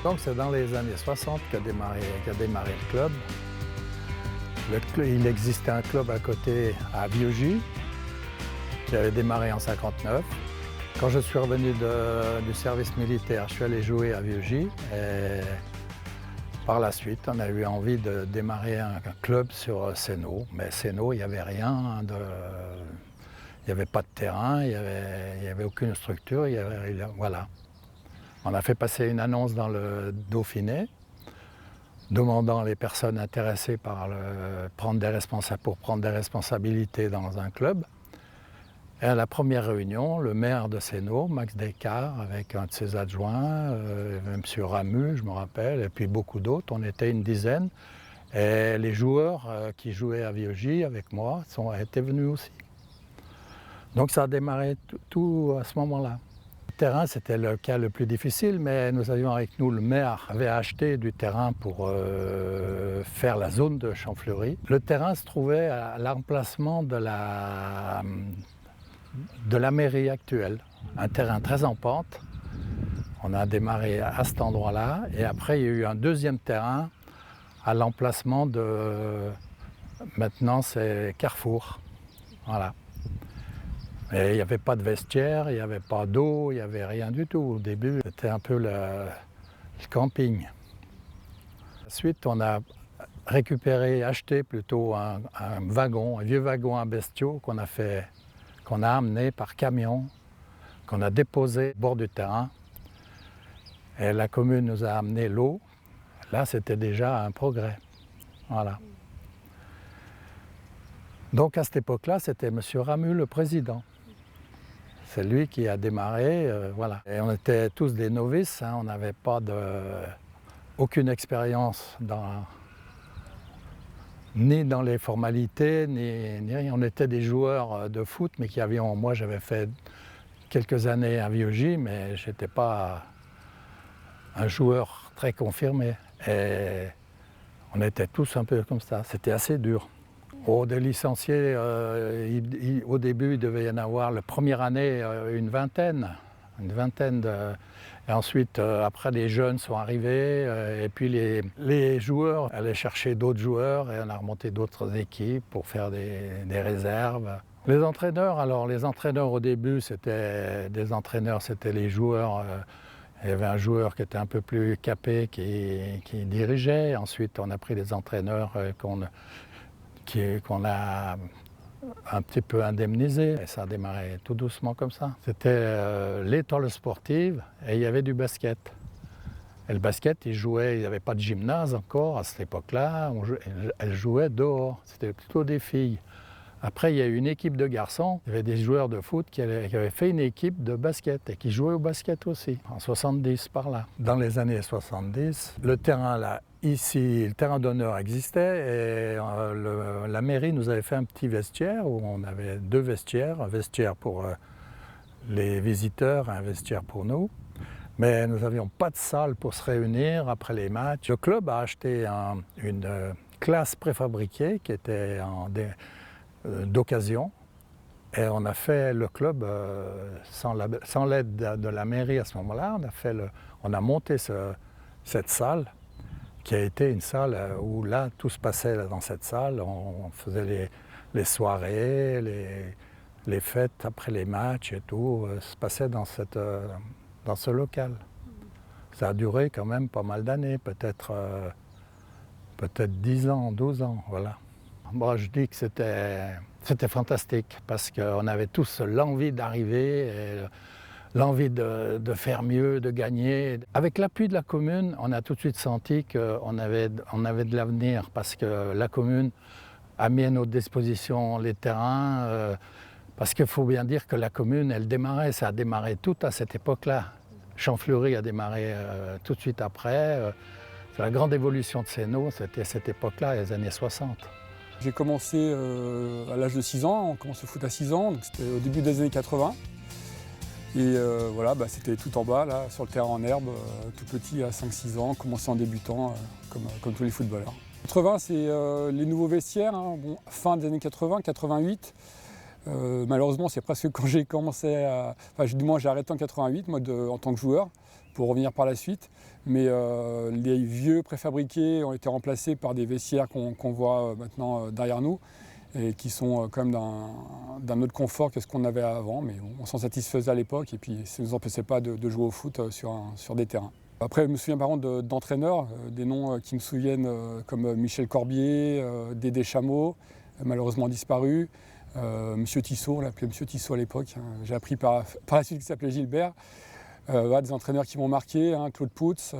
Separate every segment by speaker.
Speaker 1: Donc c'est dans les années 60 qu'a démarré le club. Il existait un club à côté, à Vieugy, qui avait démarré en 59. Quand je suis revenu du service militaire, je suis allé jouer à Vieugy. Et par la suite, on a eu envie de démarrer un club sur Sénaux. Mais Sénaux, il n'y avait rien, il n'y avait pas de terrain, il n'y avait aucune structure. Voilà. On a fait passer une annonce dans le Dauphiné, demandant les personnes intéressées pour prendre des responsabilités dans un club. Et à la première réunion, le maire de Sénaux, Max Descartes, avec un de ses adjoints, M. Ramu, je me rappelle, et puis beaucoup d'autres, on était une dizaine. Et les joueurs qui jouaient à Vieugy avec moi étaient venus aussi. Donc ça a démarré tout à ce moment-là. Le terrain, c'était le cas le plus difficile, mais nous avions avec nous, le maire avait acheté du terrain pour faire la zone de Champfleury. Le terrain se trouvait à l'emplacement de la mairie actuelle, un terrain très en pente. On a démarré à cet endroit-là et après il y a eu un deuxième terrain à l'emplacement de, maintenant c'est Carrefour, voilà. Et il n'y avait pas de vestiaire, il n'y avait pas d'eau, il n'y avait rien du tout. Au début, c'était un peu le camping. Ensuite, on a acheté plutôt un vieux wagon à bestiaux qu'on a amené par camion, qu'on a déposé au bord du terrain. Et la commune nous a amené l'eau. Là, c'était déjà un progrès. Voilà. Donc à cette époque-là, c'était M. Ramu, le président. C'est lui qui a démarré, voilà. Et on était tous des novices, hein, on n'avait pas aucune expérience ni dans les formalités, ni rien. On était des joueurs de foot, mais moi j'avais fait quelques années à Vieugy, mais je n'étais pas un joueur très confirmé. Et on était tous un peu comme ça, c'était assez dur. Des licenciés, au début, il devait y en avoir, la première année, une vingtaine et ensuite, après, les jeunes sont arrivés, et puis les joueurs allaient chercher d'autres joueurs, et on a remonté d'autres équipes pour faire des réserves. Les entraîneurs au début, c'était les joueurs. Il y avait un joueur qui était un peu plus capé, qui dirigeait. Ensuite, on a pris des entraîneurs qu'on a un petit peu indemnisé. Et ça a démarré tout doucement comme ça. C'était l'étoile sportive et il y avait du basket. Et le basket, il n'y avait pas de gymnase encore à cette époque-là. Elles jouaient dehors, c'était plutôt des filles. Après, il y a eu une équipe de garçons. Il y avait des joueurs de foot qui avaient fait une équipe de basket et qui jouaient au basket aussi, en 70 par là. Dans les années 70, le terrain là, ici, le terrain d'honneur existait et la mairie nous avait fait un petit vestiaire où on avait deux vestiaires, un vestiaire pour les visiteurs et un vestiaire pour nous. Mais nous n'avions pas de salle pour se réunir après les matchs. Le club a acheté une classe préfabriquée qui était d'occasion. Et on a fait le club sans l'aide de la mairie à ce moment-là. On a monté cette salle qui a été une salle où là, tout se passait dans cette salle. On faisait les soirées, les fêtes après les matchs et tout. Se passait dans ce local. Ça a duré quand même pas mal d'années, peut-être 10 ans, 12 ans, voilà. Moi, je dis que c'était fantastique parce qu'on avait tous l'envie d'arriver, et l'envie de faire mieux, de gagner. Avec l'appui de la commune, on a tout de suite senti qu'on avait de l'avenir parce que la commune a mis à notre disposition les terrains. Parce qu'il faut bien dire que la commune, ça a démarré tout à cette époque-là. Champfleury a démarré tout de suite après. La grande évolution de Sénaux, c'était cette époque-là, les années 60.
Speaker 2: J'ai commencé à l'âge de 6 ans, on commence le foot à 6 ans, donc c'était au début des années 80. Et voilà, c'était tout en bas, là, sur le terrain en herbe, tout petit à 5-6 ans, commencé en débutant, comme tous les footballeurs. 80, c'est les nouveaux vestiaires, hein, fin des années 80, 88. Malheureusement, c'est presque quand j'ai commencé du moins j'ai arrêté en 88, moi, en tant que joueur, pour revenir par la suite. Mais les vieux préfabriqués ont été remplacés par des vestiaires qu'on voit maintenant derrière nous et qui sont quand même d'un autre confort que ce qu'on avait avant. Mais on s'en satisfaisait à l'époque et puis ça ne nous empêchait pas de jouer au foot sur des terrains. Après, je me souviens par contre d'entraîneurs, des noms qui me souviennent comme Michel Corbier, Dédé Chameau, malheureusement disparu, Monsieur Tissot, on l'appelait Monsieur Tissot à l'époque. J'ai appris par la suite qu'il s'appelait Gilbert. Des entraîneurs qui m'ont marqué, Claude Poutz,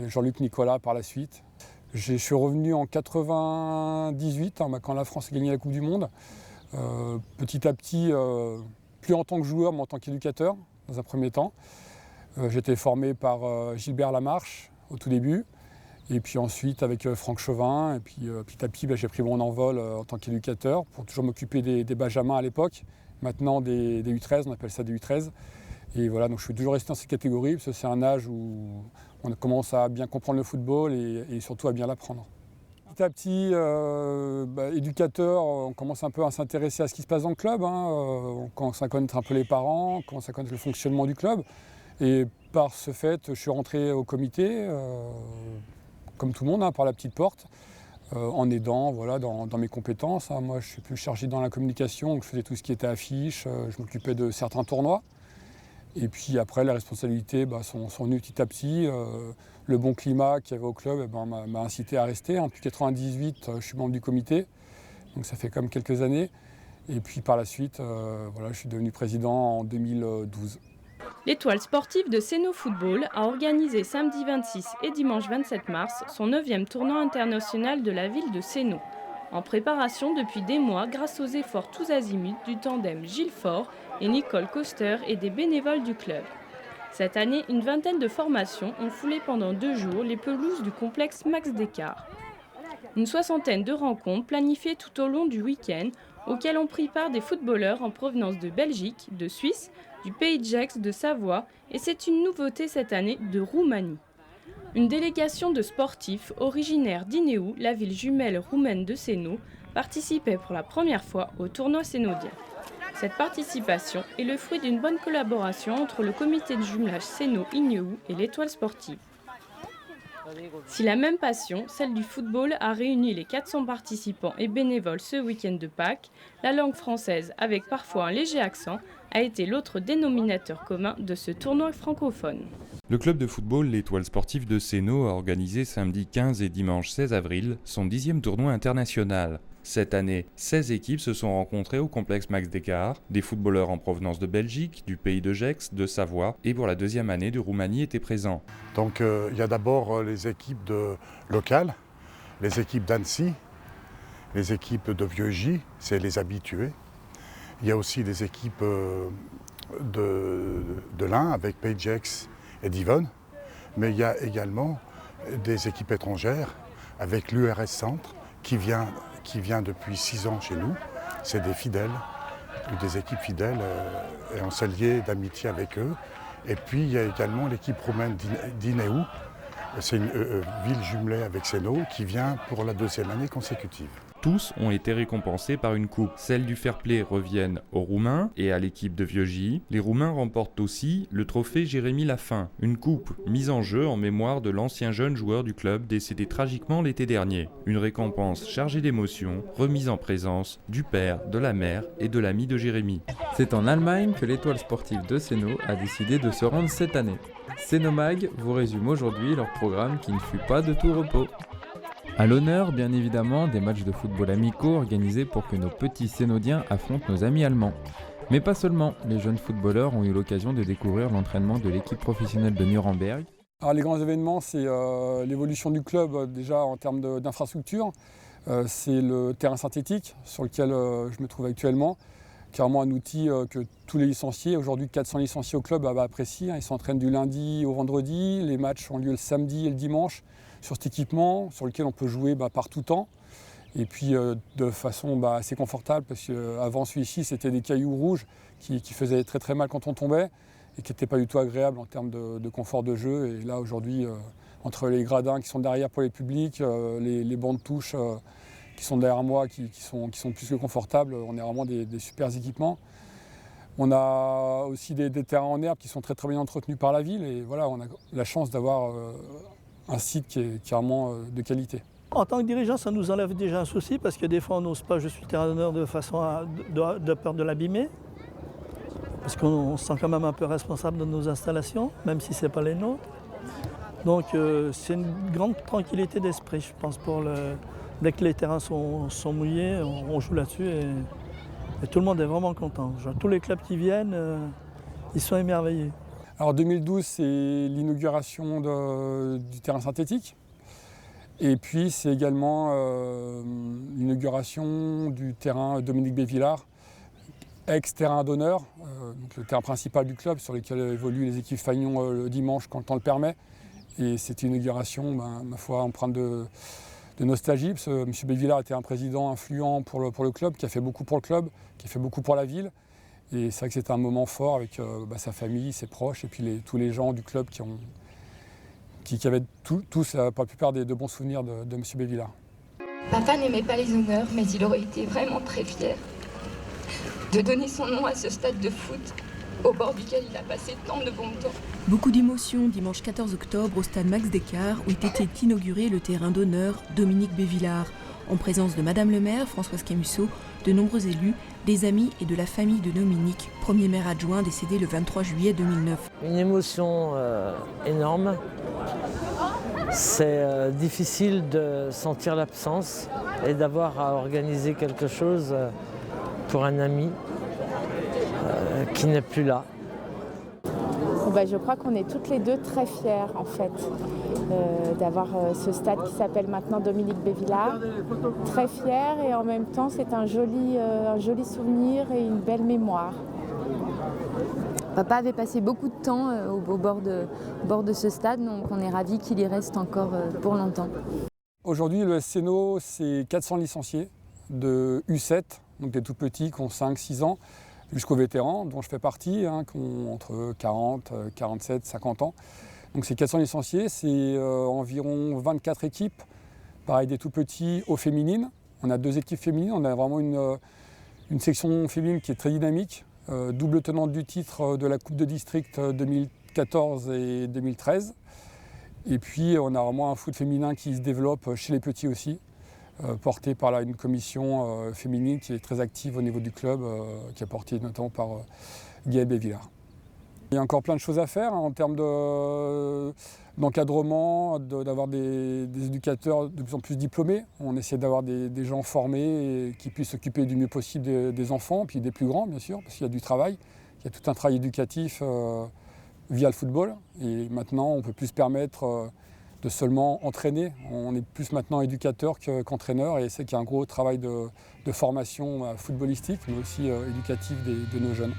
Speaker 2: Jean-Luc Nicolas par la suite. Je suis revenu en 98, quand la France a gagné la Coupe du Monde. Petit à petit, plus en tant que joueur, mais en tant qu'éducateur, dans un premier temps. J'ai été formé par Gilbert Lamarche au tout début, et puis ensuite avec Franck Chauvin, et puis petit à petit j'ai pris mon envol en tant qu'éducateur pour toujours m'occuper des benjamins à l'époque, maintenant des U13, on appelle ça des U13. Et voilà, donc je suis toujours resté dans cette catégorie, parce que c'est un âge où on commence à bien comprendre le football et surtout à bien l'apprendre. Petit à petit, éducateur, on commence un peu à s'intéresser à ce qui se passe dans le club, on commence à connaître un peu les parents, on commence à connaître le fonctionnement du club. Et par ce fait, je suis rentré au comité, comme tout le monde, par la petite porte, en aidant dans mes compétences. Moi, je suis plus chargé dans la communication, donc je faisais tout ce qui était affiche, je m'occupais de certains tournois. Et puis après, les responsabilités sont venues petit à petit. Le bon climat qu'il y avait au club m'a incité à rester. Depuis 1998, je suis membre du comité, donc ça fait quand même quelques années. Et puis par la suite, je suis devenu président en 2012.
Speaker 3: L'Étoile sportive de Sénot Football a organisé samedi 26 et dimanche 27 mars son 9e tournoi international de la ville de Sénot. En préparation depuis des mois grâce aux efforts tous azimuts du tandem Gilles Faure et Nicole Coster et des bénévoles du club. Cette année, une vingtaine de formations ont foulé pendant 2 jours les pelouses du complexe Max Descartes. Une soixantaine de rencontres planifiées tout au long du week-end auxquelles ont pris part des footballeurs en provenance de Belgique, de Suisse, du Pays de Gex, de Savoie et c'est une nouveauté cette année de Roumanie. Une délégation de sportifs originaires d'Inéou, la ville jumelle roumaine de Sénot, participait pour la première fois au tournoi sénodien. Cette participation est le fruit d'une bonne collaboration entre le comité de jumelage Sénot-Inéou et l'Étoile sportive. Si la même passion, celle du football, a réuni les 400 participants et bénévoles ce week-end de Pâques, la langue française, avec parfois un léger accent, a été l'autre dénominateur commun de ce tournoi francophone.
Speaker 4: Le club de football L'Étoile sportive de Sénot a organisé samedi 15 et dimanche 16 avril son 10e tournoi international. Cette année, 16 équipes se sont rencontrées au complexe Max Descartes. Des footballeurs en provenance de Belgique, du Pays de Gex, de Savoie et pour la 2e année de Roumanie étaient présents.
Speaker 5: Donc il y a d'abord les équipes locales, les équipes d'Annecy, les équipes de Vieux-Gy, c'est les habitués. Il y a aussi les équipes de l'Ain avec Pays de Gex et d'Yvonne. Mais il y a également des équipes étrangères avec l'URS Centre qui vient depuis 6 ans chez nous. C'est des fidèles, des équipes fidèles et on s'est lié d'amitié avec eux. Et puis il y a également l'équipe roumaine d'Inéou. C'est une ville jumelée avec Sénot qui vient pour la 2e année consécutive.
Speaker 4: Tous ont été récompensés par une coupe. Celles du fair play reviennent aux Roumains et à l'équipe de Vieux-Gy. Les Roumains remportent aussi le trophée Jérémy Lafin, une coupe mise en jeu en mémoire de l'ancien jeune joueur du club décédé tragiquement l'été dernier. Une récompense chargée d'émotions, remise en présence du père, de la mère et de l'ami de Jérémy.
Speaker 6: C'est en Allemagne que l'Étoile sportive de Sénot a décidé de se rendre cette année. Sénot Mag vous résume aujourd'hui leur programme qui ne fut pas de tout repos. À l'honneur, bien évidemment, des matchs de football amicaux organisés pour que nos petits Sénodiens affrontent nos amis allemands. Mais pas seulement, les jeunes footballeurs ont eu l'occasion de découvrir l'entraînement de l'équipe professionnelle de Nuremberg.
Speaker 2: Alors, les grands événements, c'est l'évolution du club déjà en termes d'infrastructure. C'est le terrain synthétique sur lequel je me trouve actuellement. Clairement un outil que tous les licenciés, aujourd'hui 400 licenciés au club, apprécient. Ils s'entraînent du lundi au vendredi, les matchs ont lieu le samedi et le dimanche sur cet équipement sur lequel on peut jouer par tout temps. Et puis de façon assez confortable parce qu'avant celui-ci c'était des cailloux rouges qui faisaient très très mal quand on tombait et qui n'étaient pas du tout agréables en termes de confort de jeu. Et là aujourd'hui, entre les gradins qui sont derrière pour les publics, les bancs de touche qui sont derrière moi, qui sont plus que confortables. On est vraiment des super équipements. On a aussi des terrains en herbe qui sont très très bien entretenus par la ville et voilà, on a la chance d'avoir un site qui est vraiment de qualité.
Speaker 7: En tant que dirigeant, ça nous enlève déjà un souci parce que des fois on n'ose pas, je suis terrain d'honneur de peur de l'abîmer. Parce qu'on se sent quand même un peu responsable de nos installations, même si ce n'est pas les nôtres. Donc c'est une grande tranquillité d'esprit, je pense, dès que les terrains sont mouillés, on joue là-dessus et tout le monde est vraiment content. Genre, tous les clubs qui viennent, ils sont émerveillés.
Speaker 2: Alors 2012, c'est l'inauguration du terrain synthétique. Et puis c'est également l'inauguration du terrain Dominique Bévillard, ex-terrain d'honneur, donc le terrain principal du club sur lequel évoluent les équipes Fagnon le dimanche quand le temps le permet. Et c'est une inauguration, ma foi, empreinte de nostalgie, parce que M. Bévillard était un président influent pour le club, qui a fait beaucoup pour le club, qui a fait beaucoup pour la ville. Et c'est vrai que c'était un moment fort avec sa famille, ses proches, et puis tous les gens du club qui avaient tous la plupart de bons souvenirs de M. Bévillard.
Speaker 8: Papa n'aimait pas les honneurs, mais il aurait été vraiment très fier de donner son nom à ce stade de foot au bord duquel il a passé tant de bon temps.
Speaker 9: Beaucoup d'émotions dimanche 14 octobre au stade Max Descartes où était inauguré le terrain d'honneur Dominique Bévillard, en présence de Madame le maire, Françoise Camusot, de nombreux élus, des amis et de la famille de Dominique, premier maire adjoint décédé le 23 juillet 2009.
Speaker 10: Une émotion énorme. C'est difficile de sentir l'absence et d'avoir à organiser quelque chose pour un ami qui n'est plus là.
Speaker 11: Je crois qu'on est toutes les deux très fiers en fait d'avoir ce stade qui s'appelle maintenant Dominique Bévillard. Très fiers et en même temps c'est un joli souvenir et une belle mémoire.
Speaker 12: Papa avait passé beaucoup de temps au bord de ce stade, donc on est ravis qu'il y reste encore pour longtemps.
Speaker 2: Aujourd'hui, le SCNO, c'est 400 licenciés de U7, donc des tout petits qui ont 5-6 ans, jusqu'aux vétérans, dont je fais partie, qui ont entre 40, 47, 50 ans. Donc c'est 400 licenciés, c'est environ 24 équipes, pareil des tout petits aux féminines. On a 2 équipes féminines, on a vraiment une section féminine qui est très dynamique, double tenante du titre de la Coupe de District 2014 et 2013. Et puis on a vraiment un foot féminin qui se développe chez les petits aussi, porté par une commission féminine qui est très active au niveau du club, qui est portée notamment par Gaëlle Bévillard. Il y a encore plein de choses à faire en termes d'encadrement, d'avoir des éducateurs de plus en plus diplômés. On essaie d'avoir des gens formés et qui puissent s'occuper du mieux possible des enfants, puis des plus grands bien sûr, parce qu'il y a du travail. Il y a tout un travail éducatif via le football. Et maintenant, on ne peut plus se permettre de seulement entraîner. On est plus maintenant éducateur qu'entraîneur et c'est qu'il y a un gros travail de formation footballistique, mais aussi éducatif de nos jeunes.